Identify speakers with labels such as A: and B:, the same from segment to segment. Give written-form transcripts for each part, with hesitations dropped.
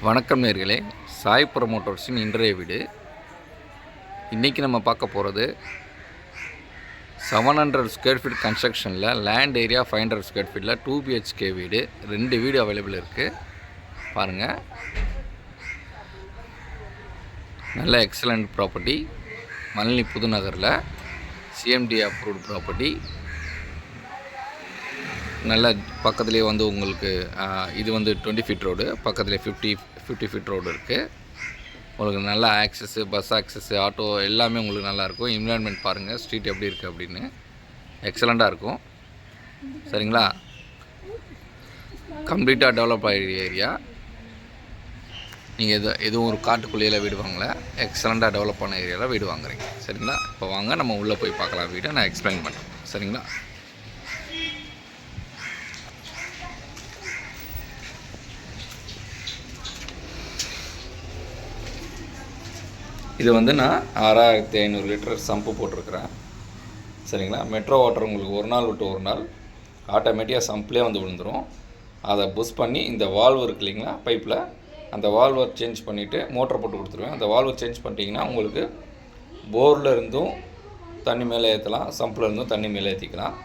A: வணக்கம் நேர்களே, சாய் ப்ரமோட்டர்ஸின் இன்றைய வீடு. இன்றைக்கி நம்ம பார்க்க போகிறது 700 ஸ்கொயர் ஃபீட் கன்ஸ்ட்ரக்ஷனில் லேண்ட் ஏரியா 500 ஸ்கொயர் ஃபீட்டில் 2 BHK வீடு. 2 வீடு அவைலபிள் இருக்குது. பாருங்கள், நல்ல எக்ஸலண்ட் ப்ராப்பர்ட்டி. மல்லினி புதுநகரில் CMD அப்ரூவ்டு ப்ராப்பர்ட்டி. நல்ல பக்கத்துலேயே வந்து உங்களுக்கு இது வந்து 20 ஃபீட் ரோடு, பக்கத்துலேயே 50 ஃபீட் ரோடு இருக்குது. உங்களுக்கு நல்ல ஆக்சஸ்ஸு, பஸ் ஆக்சஸ்ஸு, ஆட்டோ எல்லாமே உங்களுக்கு நல்லாயிருக்கும். என்விரான்மெண்ட் பாருங்கள், ஸ்ட்ரீட் எப்படி இருக்குது அப்படின்னு. எக்ஸலண்ட்டாக இருக்கும். சரிங்களா? கம்ப்ளீட்டாக டெவலப் ஆகிற ஏரியா. நீங்கள் எதுவும் ஒரு காட்டுக்குள்ளேயில் வீடு வாங்கலை, எக்ஸலண்ட்டாக டெவலப் ஆன ஏரியாவில் வீடு வாங்குறீங்க. சரிங்களா? இப்போ வாங்க நம்ம உள்ளே போய் பார்க்கலாம் வீடை. நான் எக்ஸ்பிளைன் பண்ணுறேன். சரிங்களா? இது வந்து நான் 6500 லிட்டர் சம்பு போட்டிருக்கிறேன். சரிங்களா? மெட்ரோ வாட்டர் உங்களுக்கு ஒரு நாள் விட்டு ஒரு நாள் ஆட்டோமேட்டிக்காக சம்ப்லேயே வந்து விழுந்துடும். அதை புஷ் பண்ணி இந்த வால்வு இருக்கு இல்லைங்களா, பைப்பில், அந்த வால்வை சேஞ்ச் பண்ணிவிட்டு மோட்டர் போட்டு கொடுத்துருவேன். அந்த வால்வை சேஞ்ச் பண்ணிட்டீங்கன்னா உங்களுக்கு போரில் இருந்தும் தண்ணி மேலே ஏற்றலாம், சம்பில் இருந்தும் தண்ணி மேலே ஏற்றிக்கலாம்.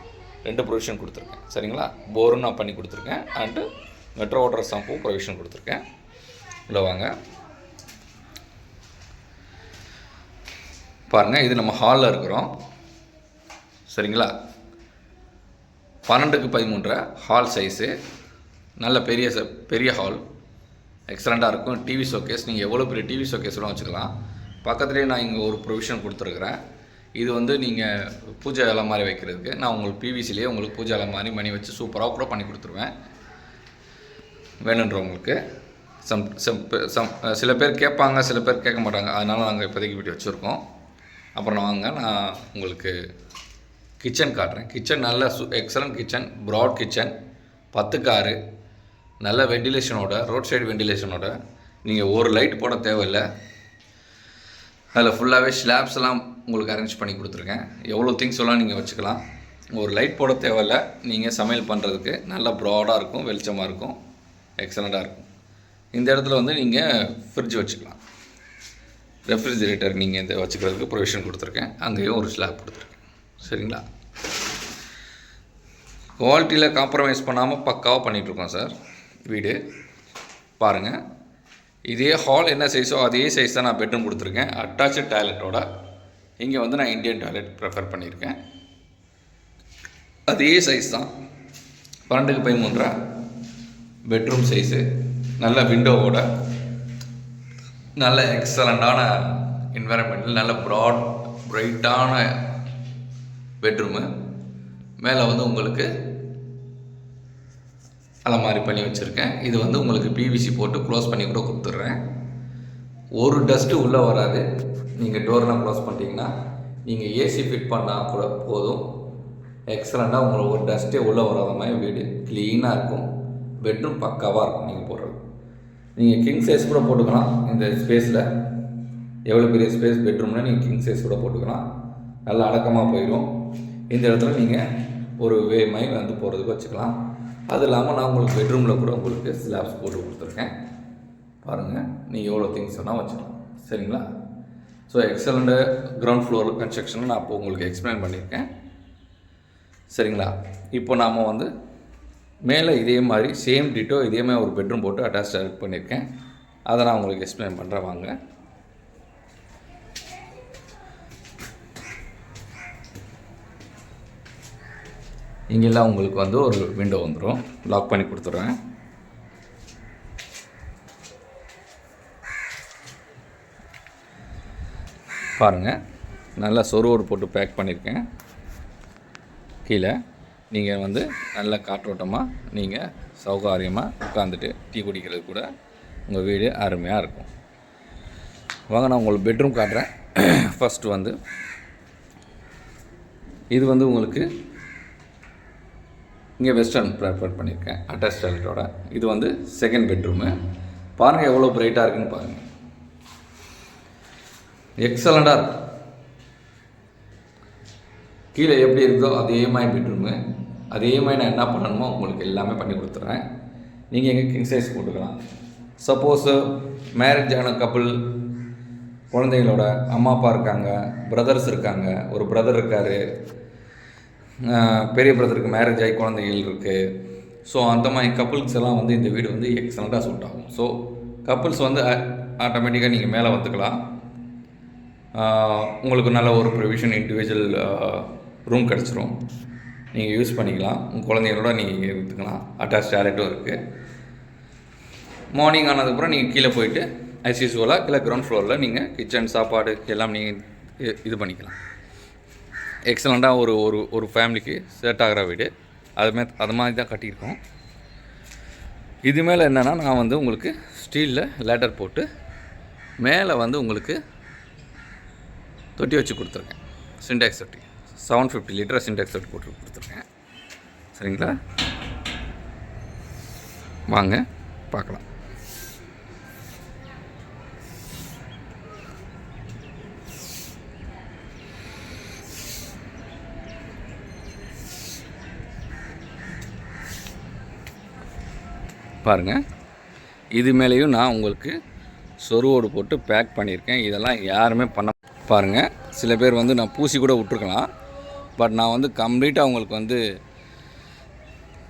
A: 2 ப்ரொவிஷன் கொடுத்துருக்கேன். சரிங்களா? போரும் நான் பண்ணி கொடுத்துருக்கேன், அண்டு மெட்ரோ வாட்டர் சம்பும் ப்ரொவிஷன் கொடுத்துருக்கேன். உள்ள வாங்க பாருங்கள். இது நம்ம ஹாலில் இருக்கிறோம். சரிங்களா? 12x13 hall size. நல்ல பெரிய ஹால், எக்ஸலண்ட்டாக இருக்கும். டிவி ஷோகேஸ், நீங்கள் எவ்வளோ பெரிய டிவி ஷோகேஸ்லாம் வச்சுக்கலாம். பக்கத்துலேயே நான் இங்கே ஒரு ப்ரொவிஷன் கொடுத்துருக்குறேன். இது வந்து நீங்கள் பூஜை இலை மாதிரி வைக்கிறதுக்கு நான் உங்களுக்கு PVCலேயே உங்களுக்கு பூஜை இலை மாதிரி மணி வச்சு சூப்பராக கூட பண்ணி கொடுத்துருவேன் வேணுன்றவங்களுக்கு. சில பேர் கேட்பாங்க, சில பேர் கேட்க மாட்டாங்க. அதனால் நாங்கள் இப்போதைக்கு வீடியோ வச்சுருக்கோம். அப்புறம் வாங்க, நான் உங்களுக்கு கிச்சன் காட்டுறேன். கிச்சன் நல்ல excellent kitchen, broad kitchen, 10x6, நல்ல வெண்டிலேஷனோட, ரோட் சைடு வெண்டிலேஷனோட. நீங்கள் ஒரு லைட் போட தேவையில்லை. அதில் ஃபுல்லாகவே ஸ்லாப்ஸ்லாம் உங்களுக்கு அரேஞ்ச் பண்ணி கொடுத்துருக்கேன். எவ்வளோ திங்ஸ் எல்லாம் நீங்கள் வச்சுக்கலாம். ஒரு லைட் போட தேவையில்லை. நீங்கள் சமையல் பண்ணுறதுக்கு நல்லா ப்ராடாக இருக்கும், வெளிச்சமாக இருக்கும், எக்ஸலண்ட்டாக இருக்கும். இந்த இடத்துல வந்து நீங்கள் ஃப்ரிட்ஜ் வச்சுக்கலாம். ரெஃப்ரிஜிரேட்டர் நீங்கள் இந்த வச்சுக்கிறதுக்கு ப்ரொவிஷன் கொடுத்துருக்கேன். அங்கேயும் ஒரு ஸ்லாப் கொடுத்துருக்கேன். சரிங்களா? குவாலிட்டியில் காம்ப்ரமைஸ் பண்ணாமல் பக்காவாக பண்ணிகிட்ருக்கோம் சார் வீடு. பாருங்கள், இதே ஹால் என்ன சைஸோ அதே சைஸ் தான் நான் பெட்ரூம் கொடுத்துருக்கேன், அட்டாச்சு டாய்லெட்டோட. இங்கே வந்து நான் இந்தியன் டாய்லெட் ப்ரிஃபர் பண்ணியிருக்கேன். அதே சைஸ் தான், 12x13 பெட்ரூம் சைஸு. நல்ல விண்டோவோட, நல்ல எக்ஸலண்ட்டான என்வைரன்மெண்டில், நல்ல ப்ராட் பிரைட்டான பெட்ரூமு. மேலே வந்து உங்களுக்கு அலமாரி பண்ணி வச்சுருக்கேன். இது வந்து உங்களுக்கு PVC போட்டு க்ளோஸ் பண்ணி கூட கொடுத்துட்றேன். ஒரு டஸ்ட்டு உள்ளே வராது. நீங்கள் டோர்லாம் க்ளோஸ் பண்ணிட்டீங்கன்னா, நீங்கள் AC ஃபிட் பண்ணால் கூட போதும். எக்ஸலண்ட்டாக உங்களுக்கு ஒரு டஸ்ட்டே உள்ளே வராத மாதிரி வீடு க்ளீனாக இருக்கும். பெட்ரூம் பக்காவாக இருக்கும். நீங்கள் போடுறது நீங்கள் கிங் சைஸ் கூட போட்டுக்கலாம். இந்த ஸ்பேஸில் எவ்வளோ பெரிய ஸ்பேஸ் பெட்ரூம்னா நீங்கள் கிங் சைஸ் கூட போட்டுக்கலாம். நல்லா அடக்கமாக போயிடும். இந்த இடத்துல நீங்கள் ஒரு மாதிரி வந்து போகிறதுக்கு வச்சுக்கலாம். அது இல்லாமல் நான் உங்களுக்கு பெட்ரூமில் கூட உங்களுக்கு ஸ்லாப்ஸ் போட்டு கொடுத்துருக்கேன். பாருங்கள், நீங்கள் எவ்வளோ திங்ஸ் வேணால் வச்சுக்கலாம். சரிங்களா? So excellent ground floor construction நான் இப்போ உங்களுக்கு எக்ஸ்பிளைன் பண்ணியிருக்கேன். சரிங்களா? இப்போ நாம் வந்து மேலே இதே மாதிரி சேம் டிட்டோ இதே மாதிரி ஒரு பெட்ரூம் போட்டு அட்டாச் டாய்லெட் பண்ணியிருக்கேன். அதை நான் உங்களுக்கு எக்ஸ்பிளைன் பண்ணுறேன். வாங்க. இங்கெல்லாம் உங்களுக்கு வந்து ஒரு விண்டோ வந்துடும், லாக் பண்ணி கொடுத்துட்றேன். பாருங்கள், நல்லா சொருவோடு போட்டு பேக் பண்ணியிருக்கேன். கீழே நீங்கள் வந்து நல்ல காற்றோட்டமாக நீங்கள் சௌகரியமாக உட்காந்துட்டு டீ குடிக்கிறது கூட உங்கள் வீடு அருமையாக இருக்கும். வாங்க, நான் உங்களுக்கு பெட்ரூம் காட்டுறேன். ஃபஸ்ட்டு வந்து இது வந்து உங்களுக்கு இங்கே வெஸ்டர்ன் ப்ரிஃபர் பண்ணியிருக்கேன், அட்டாச் டாய்லெட்டோட. இது வந்து செகண்ட் பெட்ரூமு. பாருங்கள் எவ்வளோ பிரைட்டாக இருக்குதுன்னு பாருங்கள். எக்ஸலண்ட்டாக இருக்கும். கீழே எப்படி இருக்கோ அதே மாதிரி பெட்ரூமு, அதே மாதிரி நான் என்ன பண்ணணுமோ உங்களுக்கு எல்லாமே பண்ணி கொடுத்துட்றேன். நீங்கள் எங்கே கிங் சைஸ் போட்டுக்கலாம். சப்போஸ் மேரேஜ் ஆன கப்புள், குழந்தைங்களோட அம்மா அப்பா இருக்காங்க, பிரதர்ஸ் இருக்காங்க, ஒரு பிரதர் இருக்கார், பெரிய பிரதருக்கு மேரேஜ் ஆகி குழந்தைகள் இருக்குது. ஸோ அந்த மாதிரி கப்புள்ஸ் எல்லாம் வந்து இந்த வீடு வந்து எக்ஸலண்ட்டாக சூட் ஆகும். ஸோ கப்புள்ஸ் வந்து ஆட்டோமேட்டிக்காக நீங்கள் மேலே வந்துக்கலாம். உங்களுக்கு நல்ல ஒரு ப்ரொவிஷன் இண்டிவிஜுவல் ரூம் கிடச்சிரும், நீங்கள் யூஸ் பண்ணிக்கலாம். உங்கள் குழந்தைங்களோட நீங்கள் எடுத்துக்கலாம். அட்டாச் டாய்லெட்டும் இருக்குது. மார்னிங் ஆனதுக்கப்புறம் நீங்கள் கீழே போயிட்டு ஆஸ் யூஸ்வலாக கீழே கிரவுண்ட் ஃப்ளோரில் நீங்கள் கிச்சன், சாப்பாடு எல்லாம் நீங்கள் இது பண்ணிக்கலாம். எக்ஸலண்ட்டாக ஒரு ஒரு ஒரு ஃபேமிலிக்கு செட் ஆகிற வீடு. அது மாதிரி தான் கட்டியிருக்கோம். இது மேலே என்னென்னா, நான் வந்து உங்களுக்கு ஸ்டீலில் லேட்டர் போட்டு மேலே வந்து உங்களுக்கு தொட்டி வச்சு கொடுத்துருக்கேன். சின்டெக்ஸ் தொட்டி 750 லிட்டர் சின்டெக்ஸ் தொட்டி போட்டு கொடுத்துருக்கேன். சரிங்களா, வாங்க பார்க்கலாம். பாருங்கள், இது மேலேயும் நான் உங்களுக்கு சொருவோடு போட்டு பேக் பண்ணியிருக்கேன். இதெல்லாம் யாருமே பண்ண பாருங்கள். சில பேர் வந்து நான் பூசி கூட விட்ருக்கலாம். பட் நான் வந்து கம்ப்ளீட்டாக உங்களுக்கு வந்து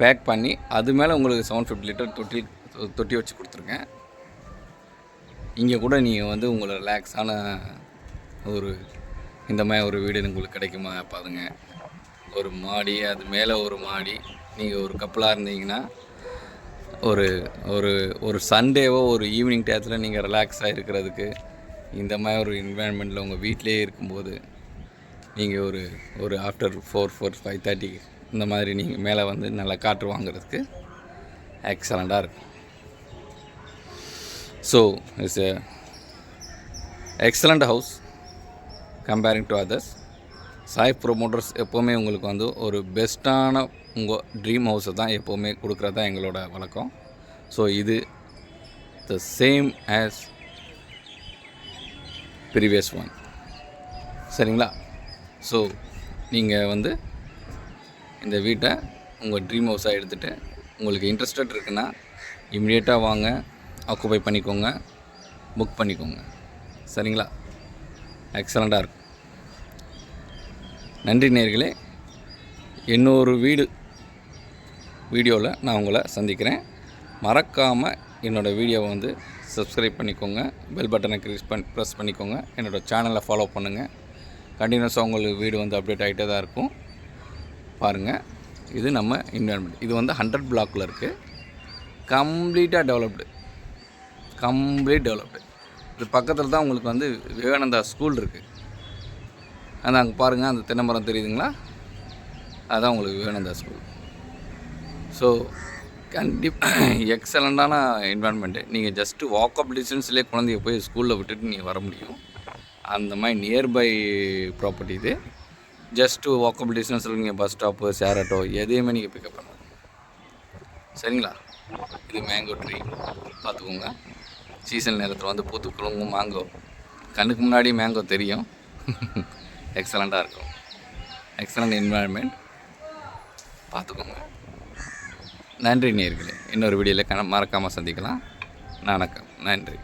A: பேக் பண்ணி அது மேலே உங்களுக்கு 750 லிட்டர் தொட்டி வச்சு கொடுத்துருக்கேன். இங்கே கூட நீங்கள் வந்து உங்களை ரிலாக்ஸான ஒரு இந்த மாதிரி ஒரு வீடு உங்களுக்கு கிடைக்குமா பாருங்க. ஒரு மாடி, அது மேலே ஒரு மாடி. நீங்கள் ஒரு கப்பலாக இருந்தீங்கன்னா ஒரு ஒரு ஒரு சண்டேவோ ஒரு ஈவினிங் டயத்தில் நீங்கள் ரிலாக்ஸாக இருக்கிறதுக்கு இந்த மாதிரி ஒரு என்வாயன்மெண்ட்டில் உங்கள் வீட்டிலே இருக்கும்போது நீங்கள் ஒரு ஒரு ஆஃப்டர் 5:30 இந்த மாதிரி நீங்கள் மேலே வந்து நல்லா காற்று வாங்குறதுக்கு எக்ஸலண்ட்டாக இருக்கும். So it's a excellent house comparing to others. Sai promoters எப்போவுமே உங்களுக்கு வந்து ஒரு பெஸ்ட்டான உங்கள் ட்ரீம் ஹவுஸை தான் எப்போவுமே கொடுக்குறது தான் எங்களோட வழக்கம். ஸோ இது the same as previous one. சரிங்களா? ஸோ நீங்கள் வந்து இந்த வீட்டை உங்கள் ட்ரீம் ஹவுஸாக எடுத்துகிட்டு உங்களுக்கு இன்ட்ரெஸ்டட் இருக்குன்னா இம்மிடியேட்டாக வாங்க, ஆக்குபை பண்ணிக்கோங்க, புக் பண்ணிக்கோங்க. சரிங்களா? எக்ஸலண்ட்டாக இருக்கும். நன்றி நேயர்களே. இன்னொரு வீடியோவில் நான் உங்களை சந்திக்கிறேன். மறக்காமல் என்னோடய வீடியோவை வந்து சப்ஸ்கிரைப் பண்ணிக்கோங்க, பெல் பட்டனை ப்ரெஸ் பண்ணிக்கோங்க, என்னோடய சேனலை ஃபாலோ பண்ணுங்கள். கண்டினியூஸாக உங்களுக்கு வீடு வந்து அப்டேட் ஆகிட்டே தான் இருக்கும். பாருங்கள், இது நம்ம என்விரான்மெண்ட். இது வந்து 100 பிளாக்கில் இருக்குது. Complete developed. இது பக்கத்தில் தான் உங்களுக்கு வந்து விவேகானந்தா ஸ்கூல் இருக்குது. அந்த அங்கே பாருங்கள், அந்த தென்னை மரம் தெரியுதுங்களா? அதுதான் உங்களுக்கு விவேகானந்தா ஸ்கூல். ஸோ கண்டிப்பாக எக்ஸலண்ட்டான என்விரான்மெண்ட்டு. நீங்கள் ஜஸ்ட்டு வாக்கப் டிஸ்டன்ஸ்லேயே குழந்தைய போய் ஸ்கூலில் விட்டுட்டு நீங்கள் வர முடியும். அந்த மாதிரி நியர்பை ப்ராப்பர்ட்டி இது. ஜஸ்ட்டு வாக்கபிள் டிஸ்டன்ஸில் நீங்கள் பஸ் ஸ்டாப்பு, ஷேர் ஆட்டோ எதையுமே நீங்கள் பிக்கப் பண்ணலாம். சரிங்களா? இது மேங்கோ ட்ரீ பார்த்துக்கோங்க. சீசன் நேரத்தில் வந்து பூத்து குலுங்கும் மேங்கோ. கண்ணுக்கு முன்னாடி மேங்கோ தெரியும். எக்ஸலண்ட்டாக இருக்கும். Excellent environment. பார்த்துக்கோங்க. நன்றி நேயர்களே. இன்னொரு வீடியோவில் மறக்காமல் சந்திக்கலாம். வணக்கம். நன்றி.